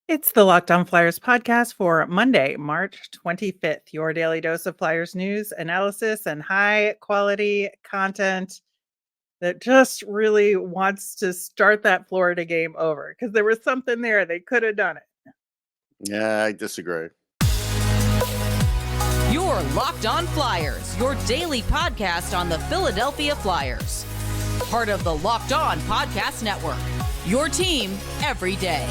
It's the Locked On Flyers podcast for Monday, March 25th. Your daily dose of Flyers news, analysis, and high quality content that just really wants to start that Florida game over because there was something there. They could have done it. Yeah, I disagree. Your Locked On Flyers, your daily podcast on the Philadelphia Flyers. Part of the Locked On Podcast Network. Your team every day.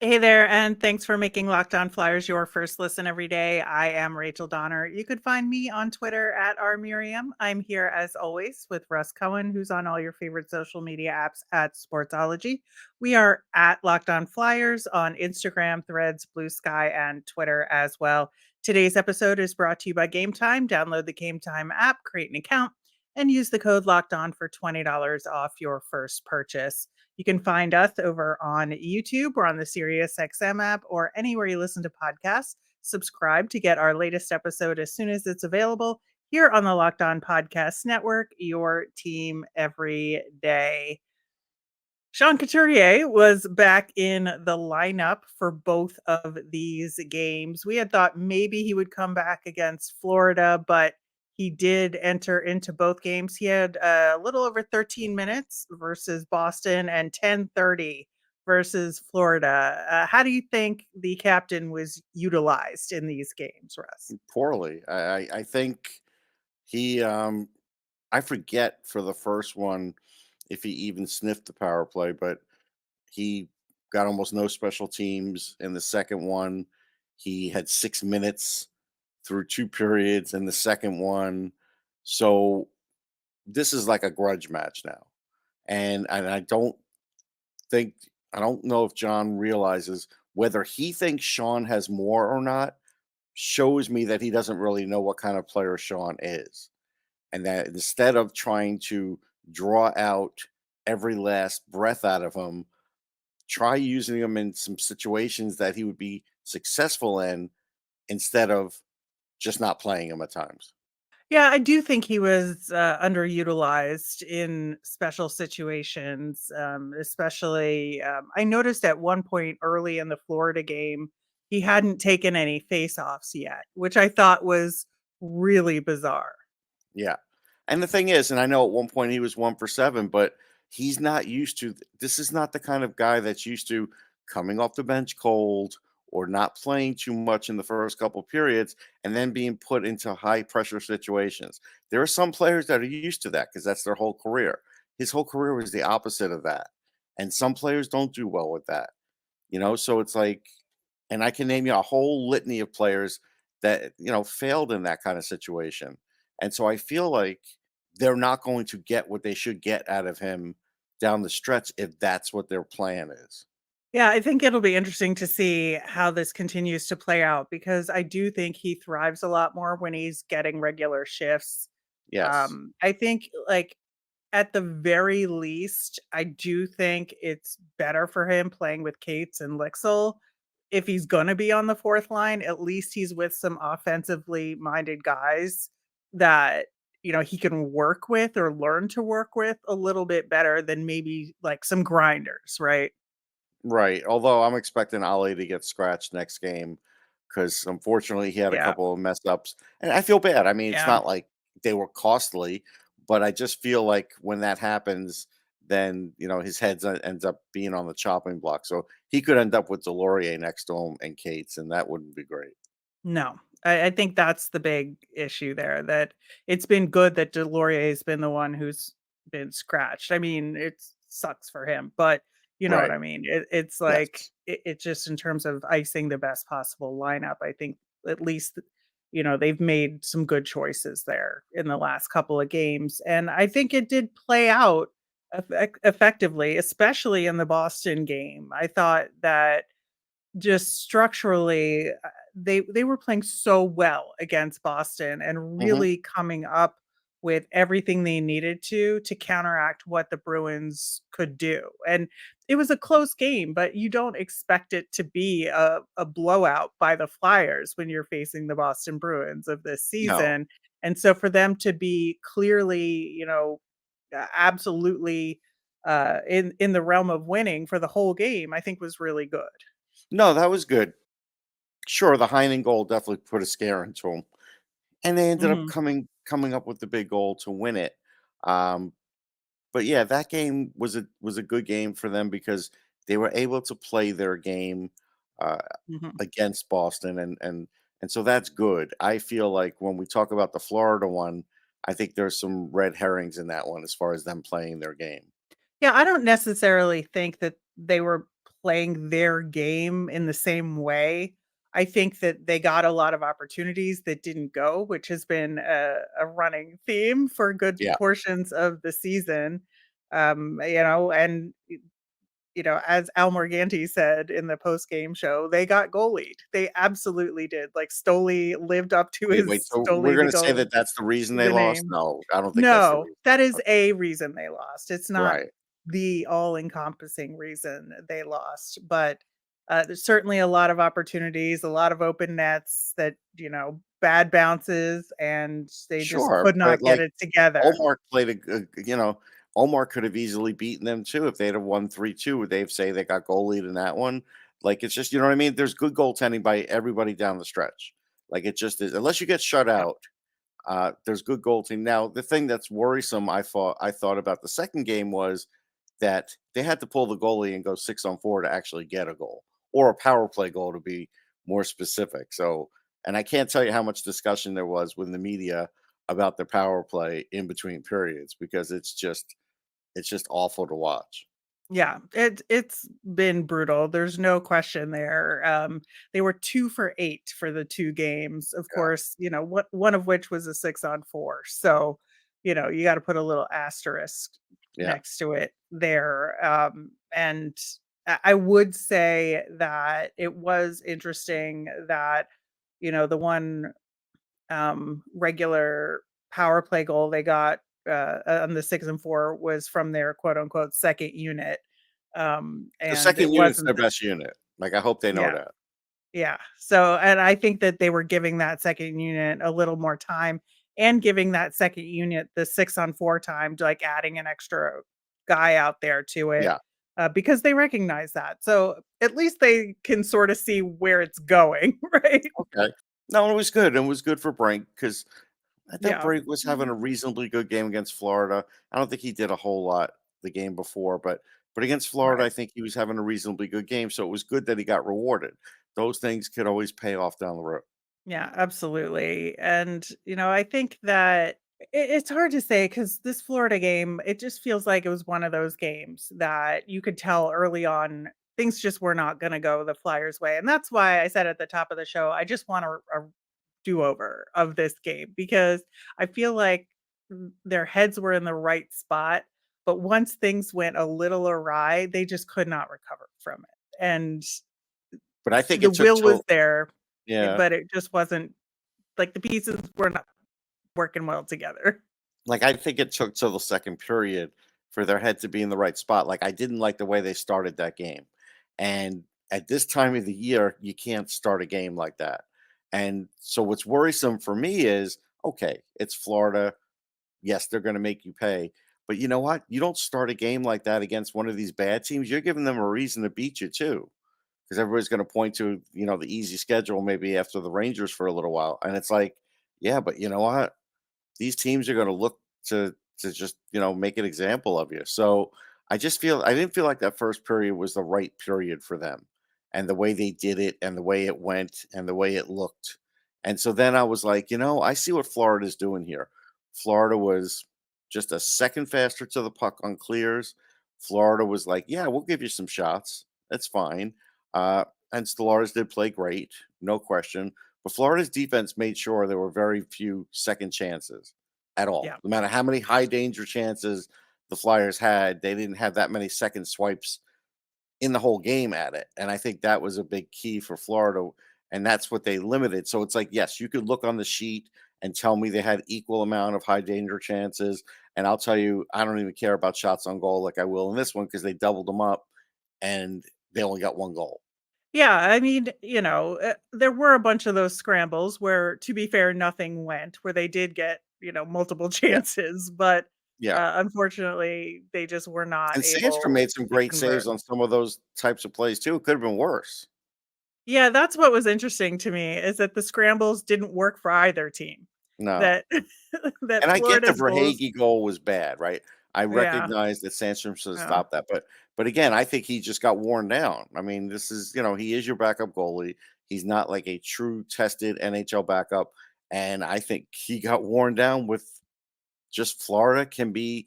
Hey there, and thanks for making Locked On Flyers your first listen every day. I am Rachel Donner. You could find me on Twitter at rmiriam. I'm here as always with Russ Cohen, who's on all your favorite social media apps at Sportsology. We are at Locked On Flyers on Instagram, Threads, Blue Sky, and Twitter as well. Today's episode is brought to you by Game Time. Download the Game Time app, create an account, and use the code Locked On for $20 off your first purchase. You can find us over on YouTube or on the SiriusXM app or anywhere you listen to podcasts. Subscribe to get our latest episode as soon as it's available here on the Locked On Podcast Network, your team every day. Sean Couturier was back in the lineup for both of these games. We had thought maybe he would come back against Florida, but he did enter into both games. He had a little over 13 minutes versus Boston and 10:30 versus Florida. How do you think the captain was utilized in these games, Russ? Poorly. I think he I forget for the first one if he even sniffed the power play, but he got almost no special teams. In the second one, he had 6 minutes through two periods in the second one. So this is like a grudge match now. And think I don't know if John realizes whether he thinks Sean has more or not shows me that he doesn't really know what kind of player Sean is. And that instead of trying to draw out every last breath out of him, try using him in some situations that he would be successful in instead of just not playing him at times. Yeah, I do think he was underutilized in special situations, especially. I noticed at one point early in the Florida game, he hadn't taken any faceoffs yet, which I thought was really bizarre. Yeah. And the thing is, and I know at one point he was 1 for 7, but he's not used to this is not the kind of guy that's used to coming off the bench cold or not playing too much in the first couple periods and then being put into high pressure situations. There are some players that are used to that because that's their whole career. His whole career was the opposite of that. And some players don't do well with that. So it's like, and I can name you a whole litany of players that, failed in that kind of situation. And so I feel like they're not going to get what they should get out of him down the stretch if that's what their plan is. Yeah, I think it'll be interesting to see how this continues to play out because I do think he thrives a lot more when he's getting regular shifts. Yes. I think like at the very least, I do think it's better for him playing with Cates and Lixel. If he's gonna be on the 4th line, at least he's with some offensively minded guys that, he can work with or learn to work with a little bit better than maybe, like, some grinders, right? Right. Although I'm expecting Ali to get scratched next game because unfortunately he had a Yeah, couple of mess ups. And I feel bad. I mean, it's yeah. not like they were costly, but I just feel like when that happens, then his head ends up being on the chopping block. So he could end up with Delorier next to him and Cates, and that wouldn't be great. No, I think that's the big issue there, that it's been good that Delorier's been the one who's been scratched. I mean, it sucks for him, but you know what Right. I mean? It's like, Yes. it's just in terms of icing the best possible lineup, I think at least, they've made some good choices there in the last couple of games, and I think it did play out effectively, especially in the Boston game. I thought that just structurally, they were playing so well against Boston and Hmm. really coming up with everything they needed to counteract what the Bruins could do. And it was a close game, but you don't expect it to be a blowout by the Flyers when you're facing the Boston Bruins of this No. season. And so for them to be clearly, absolutely in the realm of winning for the whole game, I think was really good. No, that was good. Sure, the Heinen goal definitely put a scare into them, and they ended up Mhm. coming up with the big goal to win it. Um, but yeah, that game was a good game for them because they were able to play their game uh, Mhm. against Boston, and so that's good. I feel like when we talk about the Florida one, I think there's some red herrings in that one as far as them playing their game. Yeah, I don't necessarily think that they were playing their game in the same way. I think that they got a lot of opportunities that didn't go, which has been a running theme for good Yeah, portions of the season. And as Al Morganti said in the post-game show, they got goalied. They absolutely did. Like Stoli lived up to wait. his So we're Stoli gonna say that that's the reason they the lost? name. No, I don't think that's the No, reason. that is Okay, a reason they lost. It's not right. the all-encompassing reason they lost, but, there's certainly a lot of opportunities, a lot of open nets that, bad bounces, and they just Sure, could but not get like it together. Omar played a good, Omar could have easily beaten them too if they'd have won 3-2. They've say they got goalied in that one. Like it's just, you know what I mean? There's good goaltending by everybody down the stretch. Like it just is, unless you get shut Yeah, out. There's good goaltending. Now, the thing that's worrisome, I thought about the second game was that they had to pull the goalie and go 6-on-4 to actually get a goal, or a power play goal to be more specific. So, and I can't tell you how much discussion there was with the media about the power play in between periods because it's just awful to watch. yeah, it's been brutal, there's no question there. They were 2 for 8 for the 2 games, of Yeah, course, what one of which was a 6-on-4, so, you gotta put a little asterisk yeah. next to it there. And I would say that it was interesting that, the one, regular power play goal they got, on the 6 and 4 was from their quote unquote "second unit." The And it second unit's wasn't their best unit. Like I hope they know yeah. that. Yeah. So, and I think that they were giving that second unit a little more time and giving that second unit the 6-on-4 time, to like adding an extra guy out there to it, Yeah. because they recognize that. So at least they can sort of see where it's going, right? Okay. No, it was good. It was good for Brink because I thought Yeah. Brink was having a reasonably good game against Florida. I don't think he did a whole lot the game before, but against Florida, Right. I think he was having a reasonably good game. So it was good that he got rewarded. Those things could always pay off down the road. Yeah, absolutely. And, I think that it's hard to say because this Florida game, it just feels like it was one of those games that you could tell early on things just were not going to go the Flyers' way. And that's why I said at the top of the show, I just want a do over of this game because I feel like their heads were in the right spot. But once things went a little awry, they just could not recover from it. And But I think the it took will was till there, yeah. but it just wasn't like the pieces were not working well together. Like, I think it took till the second period for their head to be in the right spot. Like, I didn't like the way they started that game. And at this time of the year, you can't start a game like that. And so what's worrisome for me is, okay, it's Florida. Yes, they're going to make you pay. But you know what? You don't start a game like that against one of these bad teams. You're giving them a reason to beat you too. Because everybody's going to point to, the easy schedule maybe after the Rangers for a little while. And it's like, yeah, but you know what? These teams are going to look to just make an example of you. So I didn't feel like that first period was the right period for them, and the way they did it, and the way it went, and the way it looked. And so then I was like, I see what Florida's doing here. Florida was just a second faster to the puck on clears. Florida was like, yeah, we'll give you some shots. That's fine. Uh, and Stellaris did play great, no question. But Florida's defense made sure there were very few second chances at all. Yeah. No matter how many high danger chances the Flyers had, they didn't have that many second swipes in the whole game at it. And I think that was a big key for Florida. And that's what they limited. So it's like, yes, you could look on the sheet and tell me they had equal amount of high danger chances. And I'll tell you, I don't even care about shots on goal like I will in this one because they doubled them up and they only got one goal. Yeah, I mean, there were a bunch of those scrambles where, to be fair, nothing went, where they did get, multiple Yeah, chances, but, yeah. unfortunately, they just were not And Sandstrom able made some to great saves convert. on some of those types of plays too. It could have been worse. Yeah, that's what was interesting to me, is that the scrambles didn't work for either team. No. That that And I get the Florida's goals. Verhage goal was bad, right? I Yeah, recognize that Sandstrom should have yeah, stopped that, but again, I think he just got worn down. I mean, this is he is your backup goalie. He's not like a true tested NHL backup, and I think he got worn down with just Florida can be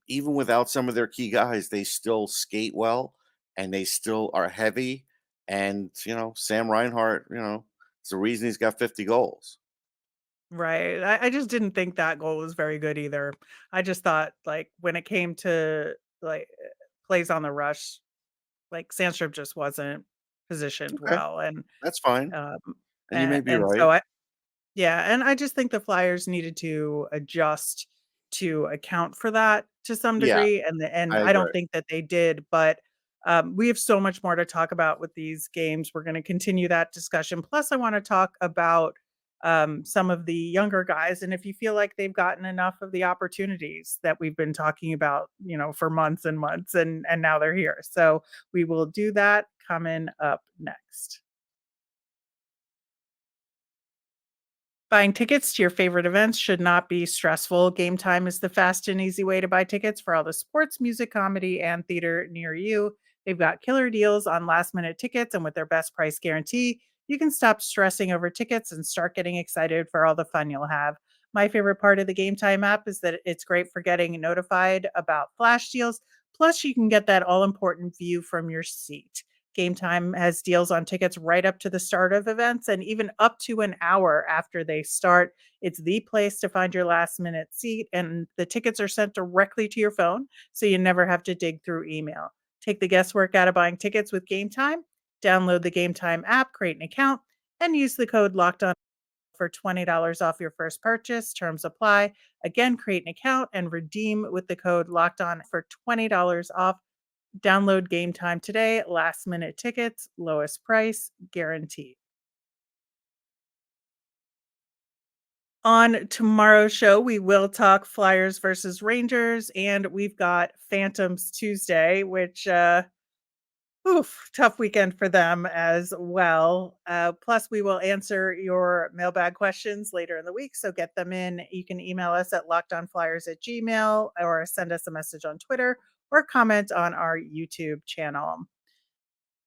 even without some of their key guys, they still skate well and they still are heavy. And Sam Reinhart, it's the reason he's got 50 goals. right. I just didn't think that goal was very good either. I just thought, like, when it came to, like, plays on the rush, like, Sandstrop just wasn't positioned Okay, well, that's fine. um, And you may be and right. so I just think the Flyers needed to adjust to account for that to some Yeah, degree, and I I don't agree. think that they did, but, we have so much more to talk about with these games. We're gonna continue that discussion. Plus, I wanna talk about, some of the younger guys, and if you feel like they've gotten enough of the opportunities that we've been talking about, for months and months, and now they're here. So, we will do that coming up next. Buying tickets to your favorite events should not be stressful. Game Time is the fast and easy way to buy tickets for all the sports, music, comedy, and theater near you. They've got killer deals on last minute tickets, and with their best price guarantee, you can stop stressing over tickets and start getting excited for all the fun you'll have. My favorite part of the Game Time app is that it's great for getting notified about flash deals. Plus, you can get that all important view from your seat. Game Time has deals on tickets right up to the start of events and even up to an hour after they start. It's the place to find your last minute seat, and the tickets are sent directly to your phone, so you never have to dig through email. Take the guesswork out of buying tickets with Game Time. Download the Game Time app, create an account, and use the code locked on for $20 off your first purchase. Terms apply. Again, create an account and redeem with the code locked on for $20 off. Download Game Time today. Last minute tickets, lowest price guaranteed. On tomorrow's show, we will talk Flyers versus Rangers, and we've got Phantoms Tuesday, which tough weekend for them as well. Plus, we will answer your mailbag questions later in the week. So get them in. You can email us at lockedonflyers@gmail or send us a message on Twitter or comment on our YouTube channel.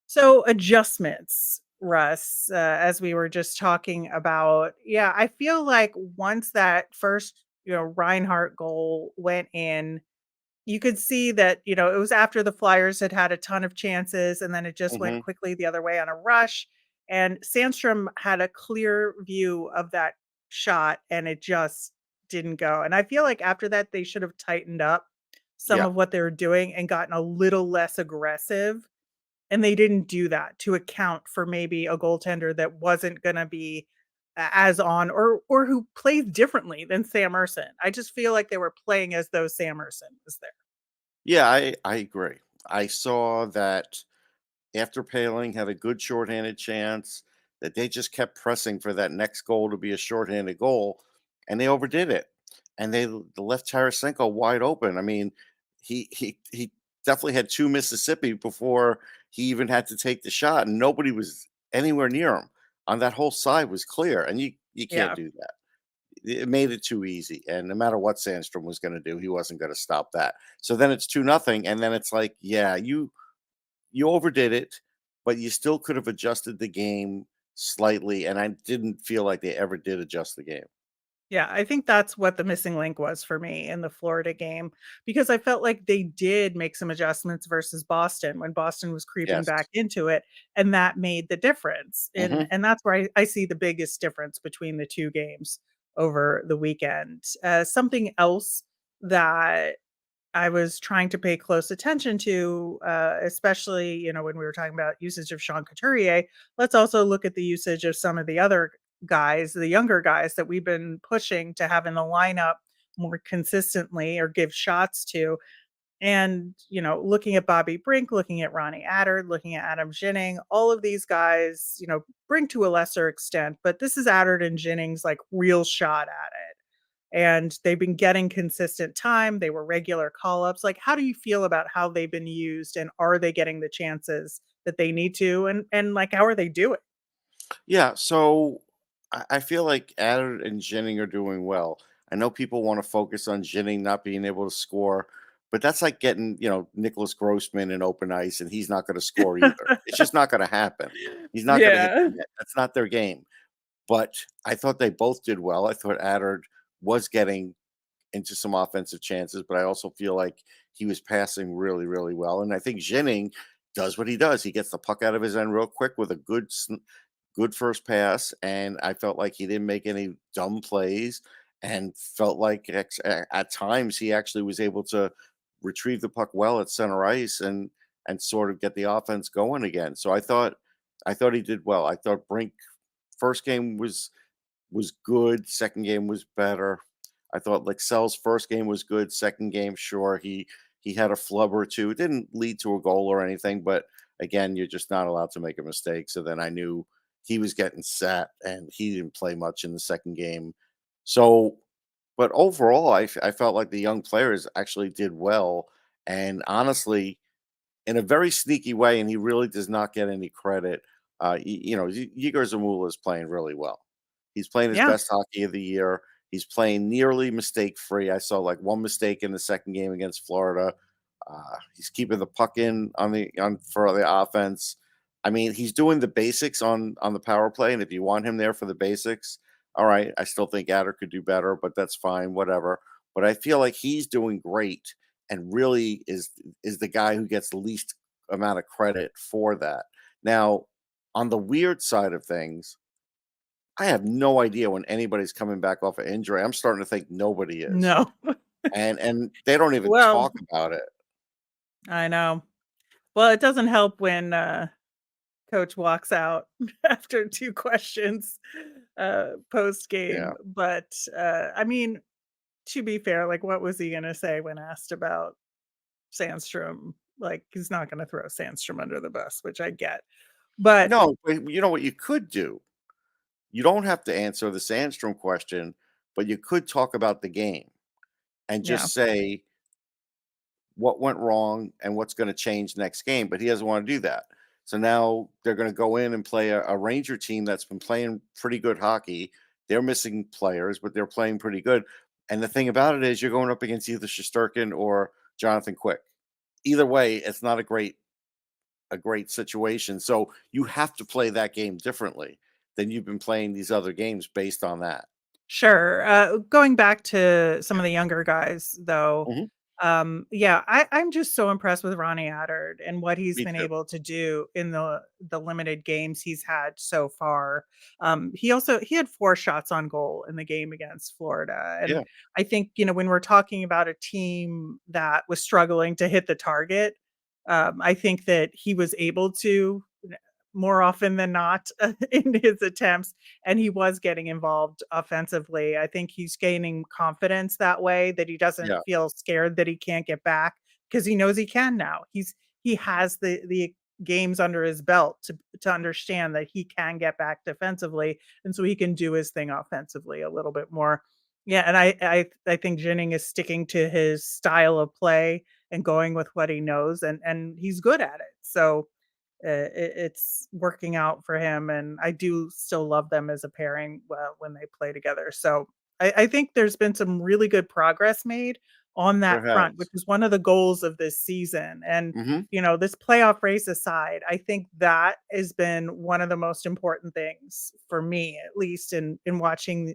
So adjustments, Russ, as we were just talking about, yeah, I feel like once that first, Reinhardt goal went in, you could see that, it was after the Flyers had had a ton of chances, and then it just went Hmm. quickly the other way on a rush. And Sandstrom had a clear view of that shot, and it just didn't go. And I feel like after that, they should have tightened up some Yeah. of what they were doing and gotten a little less aggressive, and they didn't do that to account for maybe a goaltender that wasn't gonna be as on, or who plays differently than Sam Ersson. I just feel like they were playing as though Sam Ersson was there. Yeah, I agree. I saw that after Paling had a good shorthanded chance, that they just kept pressing for that next goal to be a shorthanded goal, and they overdid it. And they left Tarasenko wide open. I mean, he definitely had two Mississippi before he even had to take the shot, and nobody was anywhere near him. On that whole side was clear, and you can't Yeah. do that. It made it too easy, and no matter what Sandstrom was going to do, he wasn't going to stop that. So then it's 2-0, and then it's like, yeah, you overdid it, but you still could have adjusted the game slightly, and I didn't feel like they ever did adjust the game. Yeah, I think that's what the missing link was for me in the Florida game, because I felt like they did make some adjustments versus Boston when Boston was creeping Yes. back into it, and that made the difference. And Mhm. and that's where I see the biggest difference between the two games over the weekend. Something else that I was trying to pay close attention to, especially, when we were talking about usage of Sean Couturier. Let's also look at the usage of some of the other guys, the younger guys that we've been pushing to have in the lineup more consistently or give shots to. And, looking at Bobby Brink, looking at Ronnie Attard, looking at Adam Ginning, all of these guys, Brink to a lesser extent, but this is Attard and Ginning's like real shot at it. And they've been getting consistent time. They were regular call ups. Like, how do you feel about how they've been used, and are they getting the chances that they need to? And like, how are they doing? Yeah, so I feel like Adder and Jennings are doing well. I know people want to focus on Jennings not being able to score, but that's like getting, Nicholas Grossman in open ice and he's not going to score either. It's just not going to happen. He's not going to hit Yeah. the net. That's not their game. But I thought they both did well. I thought Adder was getting into some offensive chances, but I also feel like he was passing really, really well. And I think Jennings does what he does. He gets the puck out of his end real quick with a good first pass, and I felt like he didn't make any dumb plays, and felt like at times he actually was able to retrieve the puck well at center ice and sort of get the offense going again. So I thought he did well. I thought Brink first game was good, second game was better. I thought Lexell's first game was good, second game, sure, he had a flub or two. It didn't lead to a goal or anything, but again, you're just not allowed to make a mistake. So then I knew he was getting set and he didn't play much in the second game. So, but overall, I felt like the young players actually did well. And honestly, in a very sneaky way, and he really does not get any credit. Igor Zamula is playing really well. He's playing his Yeah. best hockey of the year. He's playing nearly mistake free. I saw like one mistake in the second game against Florida. He's keeping the puck in on for the offense. I mean, he's doing the basics on the power play, and if you want him there for the basics, all right. I still think Adder could do better, but that's fine, whatever. But I feel like he's doing great and really is the guy who gets the least amount of credit for that. Now, on the weird side of things, I have no idea when anybody's coming back off an injury. I'm starting to think nobody is. No. And they don't even Well, talk about it. I know. Well, it doesn't help when coach walks out after two questions post Yeah. game. But I mean, to be fair, like, what was he going to say when asked about Sandstrom? Like, he's not going to throw Sandstrom under the bus, which I get. But No, but you know what you could do? You don't have to answer the Sandstrom question, but you could talk about the game and yeah, just say what went wrong and what's going to change next game. But he doesn't want to do that. So now they're going to go in and play a Ranger team that's been playing pretty good hockey. They're missing players, but they're playing pretty good. And the thing about it is, you're going up against either Shesterkin or Jonathan Quick. Either way, it's not a great situation. So you have to play that game differently than you've been playing these other games based on that. sure. Going back to some of the younger guys, though, Mhm. yeah, I'm just so impressed with Ronnie Attard and what he's Me been too. able to do in the limited games he's had so far. He had 4 shots on goal in the game against Florida, and Yeah. I think when we're talking about a team that was struggling to hit the target, I think that he was able to more often than not in his attempts, and he was getting involved offensively. I think he's gaining confidence that way, that he doesn't Yeah. feel scared that he can't get back, because he knows he can now. He has the games under his belt to understand that he can get back defensively, and so he can do his thing offensively a little bit more. Yeah, and I think Jennings is sticking to his style of play and going with what he knows, and he's good at it. So it's working out for him, and I do still love them as a pairing when they play together. So I think there's been some really good progress made on There that front, which has. is one of the goals of this season. And Mhm. this playoff race aside, I think that has been one of the most important things for me, at least in watching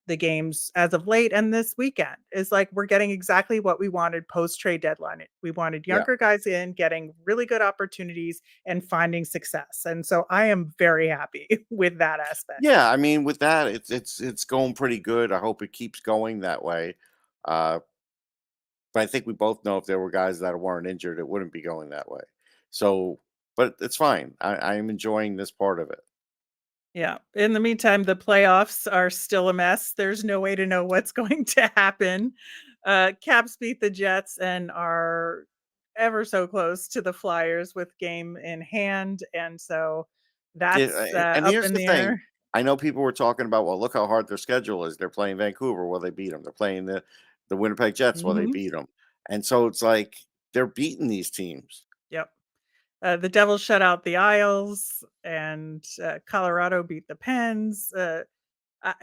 the games as of late and this weekend, is like we're getting exactly what we wanted post trade deadline. We wanted Yeah. younger guys in, getting really good opportunities and finding success. And so I am very happy with that aspect. Yeah, I mean, with that, it's going pretty good. I hope it keeps going that way. Uh, but I think we both know if there were guys that weren't injured, it wouldn't be going that way. So, but it's fine. I am enjoying this part of it. Yeah. In the meantime, the playoffs are still a mess. There's no way to know what's going to happen. Caps beat the Jets and are ever so close to the Flyers with game in hand, and so Yeah, that's and up here's in the the thing. air. I know people were talking about, well, look how hard their schedule is. They're playing Vancouver, well, they beat them. They're playing the Winnipeg Jets, well, they Mhm. beat them. And so it's like they're beating these teams. Yep. The Devils shut out the Isles, and Colorado beat the Pens. I,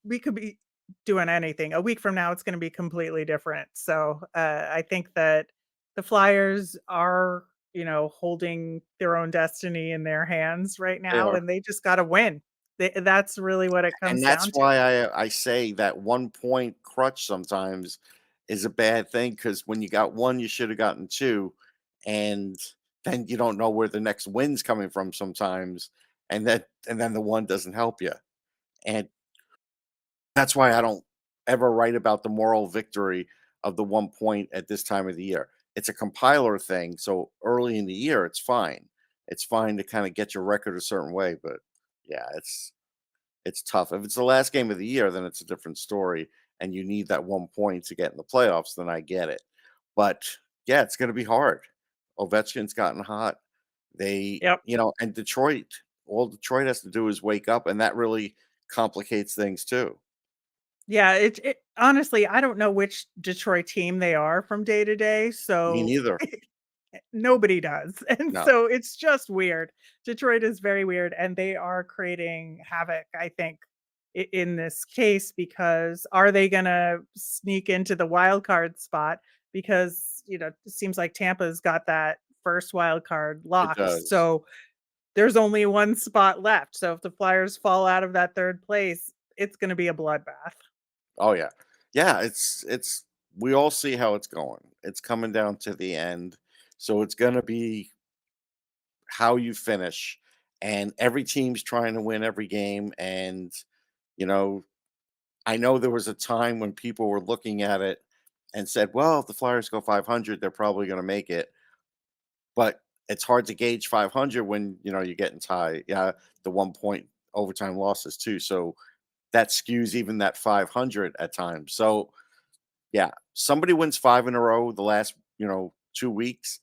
we could be doing anything. A week from now, it's going to be completely different. So I think that the Flyers are, holding their own destiny in their hands right They now, are. and they just got to win. That's really what it And comes that's down to. why I say that 1 point crutch sometimes is a bad thing, because when you got one, you should have gotten two, and then you don't know where the next win's coming from sometimes, and then the one doesn't help you. And that's why I don't ever write about the moral victory of the 1 point at this time of the year. It's a compiler thing, so early in the year, it's fine. It's fine to kind of get your record a certain way, but yeah, it's tough. If it's the last game of the year, then it's a different story, and you need that 1 point to get in the playoffs, then I get it. But yeah, it's going to be hard. Ovechkin's gotten hot. Yep. And Detroit, all Detroit has to do is wake up, and that really complicates things too. Yeah, it honestly, I don't know which Detroit team they are from day to day, Me so neither. nobody does. And No, so it's just weird. Detroit is very weird, and they are creating havoc, I think, in this case, because are they gonna sneak into the wild card spot? Because, it seems like Tampa's got that first wild card it locked. does. So there's only one spot left. So if the Flyers fall out of that third place, it's gonna be a bloodbath. Oh yeah. Yeah, it's we all see how it's going. It's coming down to the end. So it's going to be how you finish, and every team's trying to win every game. And you know I know there was a time when people were looking at it and said, well, if the Flyers go 500, they're probably going to make it. But it's hard to gauge 500 when you're getting tied. Yeah, the 1 point overtime losses too, so that skews even that 500 at times. So yeah, somebody wins 5 in a row the last 2 weeks.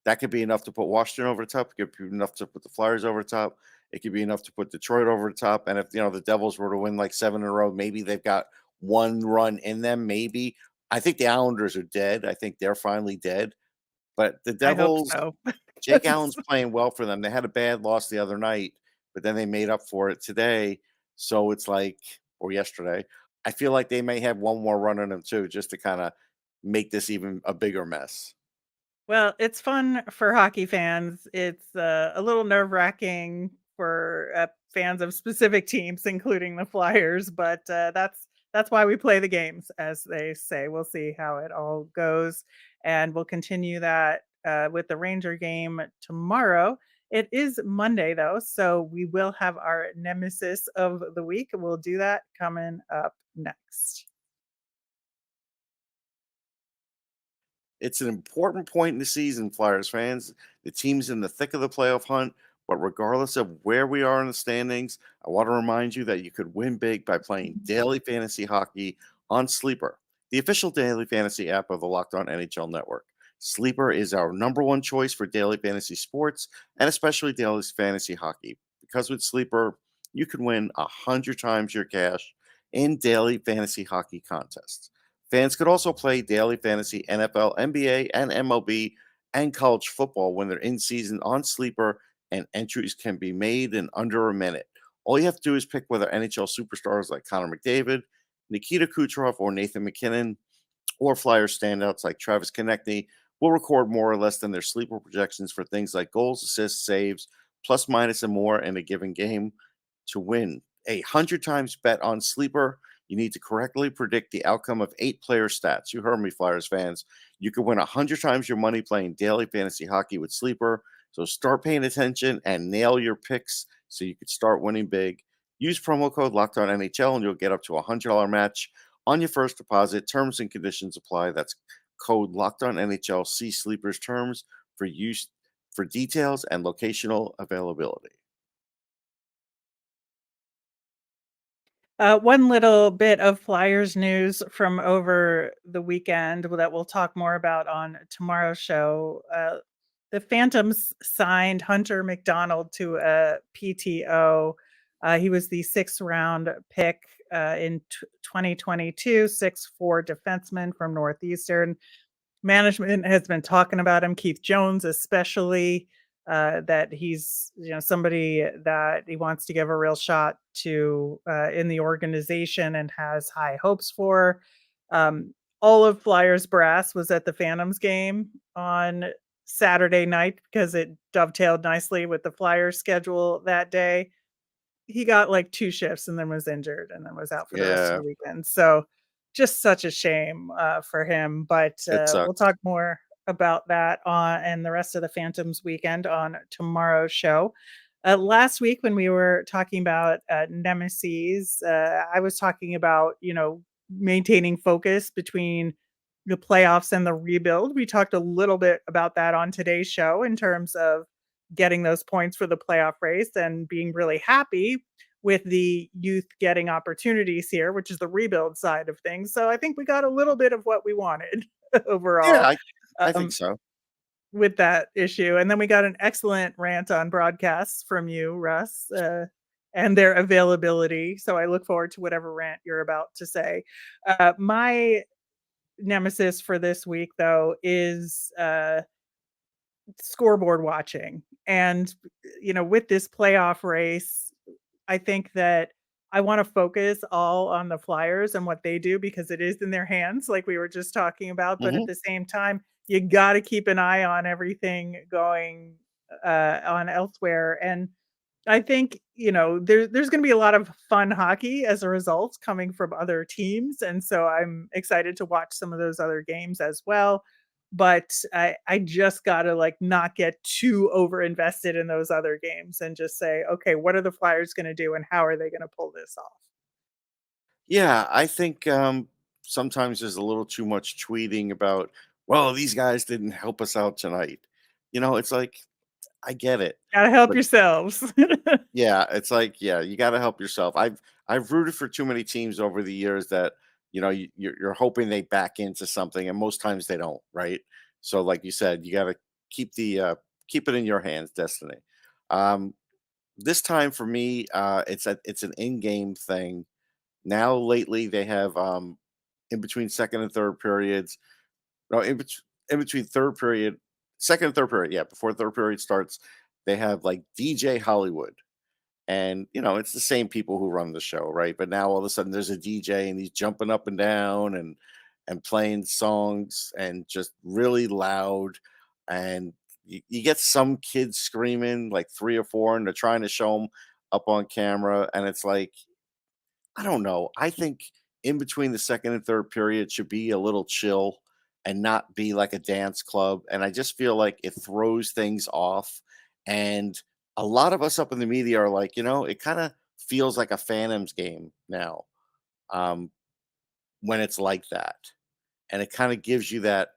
That could be enough to put Washington over the top. It could be enough to put the Flyers over the top. It could be enough to put Detroit over the top. And if the Devils were to win like 7 in a row, maybe they've got one run in them. Maybe. I think the Islanders are dead. I think they're finally dead. But the I hope Devils, so. Jake 'Cause Allen's playing well for them. They had a bad loss the other night, but then they made up for it today. So it's like, or yesterday, I feel like they may have one more run on them too, just to kind of make this even a bigger mess. Well, it's fun for hockey fans. It's a little nerve-wracking for fans of specific teams, including the Flyers. But that's why we play the games, as they say. We'll see how it all goes, and we'll continue that with the Ranger game tomorrow. It is Monday though, so we will have our nemesis of the week. We'll do that coming up next. It's an important point in the season, Flyers fans. The team's in the thick of the playoff hunt, but regardless of where we are in the standings, I want to remind you that you could win big by playing daily fantasy hockey on Sleeper, the official daily fantasy app of the Locked On NHL Network. Sleeper is our number one choice for daily fantasy sports and especially daily fantasy hockey. Because with Sleeper, you can win 100 times your cash in daily fantasy hockey contests. Fans could also play daily fantasy NFL, NBA, and MLB and college football when they're in season on Sleeper, and entries can be made in under a minute. All you have to do is pick whether NHL superstars like Connor McDavid, Nikita Kucherov, or Nathan McKinnon, or Flyer standouts like Travis Konechny will record more or less than their sleeper projections for things like goals, assists, saves, plus, minus, and more in a given game. To win 100 times bet on Sleeper, you need to correctly predict the outcome of 8 player stats. You heard me, Flyers fans. You can win 100 times your money playing daily fantasy hockey with Sleeper. So start paying attention and nail your picks so you can start winning big. Use promo code LOCKEDONNHL and you'll get up to a $100 match on your first deposit. Terms and conditions apply. That's code LOCKEDONNHL. See Sleeper's terms for use for details and locational availability. One little bit of Flyers news from over the weekend that we'll talk more about on tomorrow's show. The Phantoms signed Hunter McDonald to a PTO. He was the sixth round pick in 2022, 6'4" defenseman from Northeastern. Management has been talking about him, Keith Jones especially, that he's somebody that he wants to give a real shot to in the organization and has high hopes for. All of Flyers brass was at the Phantoms game on Saturday night because it dovetailed nicely with the Flyers schedule that day. He got like 2 shifts and then was injured and then was out for the rest of Yeah, the weekend. So just such a shame for him. But it we'll sucks. talk more about that on and the rest of the Phantoms weekend on tomorrow's show. Last week when we were talking about Nemesis, I was talking about maintaining focus between the playoffs and the rebuild. We talked a little bit about that on today's show in terms of getting those points for the playoff race and being really happy with the youth getting opportunities here, which is the rebuild side of things. So I think we got a little bit of what we wanted Yeah, overall I think um, so. with that issue. And then we got an excellent rant on broadcasts from you, Russ, and their availability. So I look forward to whatever rant you're about to say. My nemesis for this week, though, is scoreboard watching. And, with this playoff race, I think that I want to focus all on the Flyers and what they do because it is in their hands, like we were just talking about. But at Hmm. the same time, you got to keep an eye on everything going on elsewhere. And I think, there's going to be a lot of fun hockey as a result coming from other teams. And so I'm excited to watch some of those other games as well. But I just got to like not get too over invested in those other games and just say, okay, what are the Flyers going to do and how are they going to pull this off? Yeah, I think sometimes there's a little too much tweeting about, well, these guys didn't help us out tonight. It's like, I get it. Got to help But yourselves. yeah, it's like, yeah, you got to help yourself. I've rooted for too many teams over the years that you're hoping they back into something, and most times they don't, right? So, like you said, you got to keep keep it in your hands, destiny. Um, this time for me, it's an in-game thing. Now, lately, they have in between second and third periods. No, in between third period, second and third period, yeah, before third period starts, they have like DJ Hollywood. And it's the same people who run the show, right? But now all of a sudden there's a DJ and he's jumping up and down and playing songs and just really loud. And you get some kids screaming like 3 or 4, and they're trying to show them up on camera. And it's like, I don't know. I think in between the second and third period should be a little chill and not be like a dance club. And I just feel like it throws things off. And a lot of us up in the media are like, it kind of feels like a Phantoms game now, um, when it's like that. And it kind of gives you that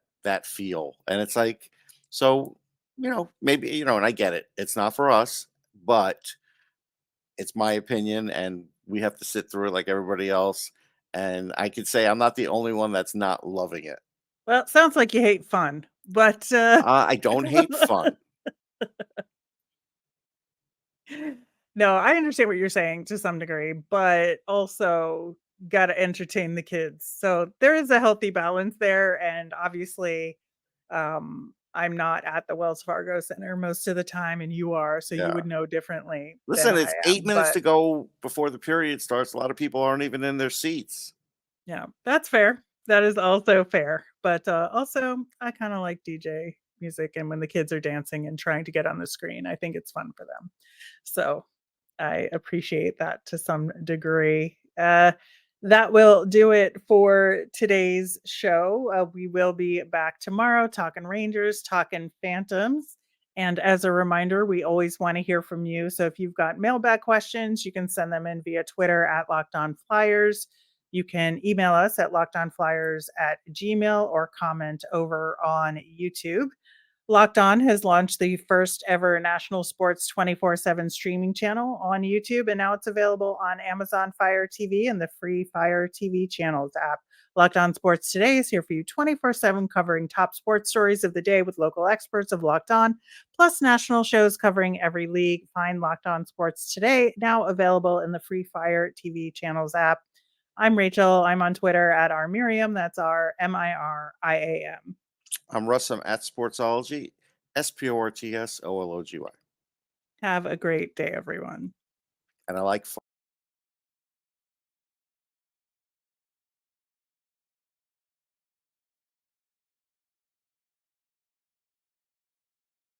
feel. And it's like, so, maybe, and I get it. It's not for us, but it's my opinion, and we have to sit through it like everybody else. And I could say I'm not the only one that's not loving it. Well, it sounds like you hate fun, but I don't hate fun. no, I understand what you're saying to some degree, but also got to entertain the kids. So there is a healthy balance there. And obviously, I'm not at the Wells Fargo Center most of the time, and you are. So you Yeah. would know differently than Listen, I it's 8 minutes am. to go before the period starts. A lot of people aren't even in their seats. Yeah, that's fair. That is also fair. But also, I kind of like DJ music. And when the kids are dancing and trying to get on the screen, I think it's fun for them. So I appreciate that to some degree. That will do it for today's show. We will be back tomorrow talking Rangers, talking Phantoms. And as a reminder, we always want to hear from you. So if you've got mailbag questions, you can send them in via Twitter at Locked On Flyers. You can email us at lockedonflyers@gmail.com or comment over on YouTube. Locked On has launched the first ever national sports 24/7 streaming channel on YouTube, and now it's available on Amazon Fire TV and the free Fire TV channels app. Locked On Sports Today is here for you 24/7, covering top sports stories of the day with local experts of Locked On, plus national shows covering every league. Find Locked On Sports Today, now available in the free Fire TV channels app. I'm Rachel. I'm on Twitter at rmiriam. That's RMIRIAM. I'm Russ. I'm at Sportsology, SPORTSOLOGY. Have a great day, everyone. And I like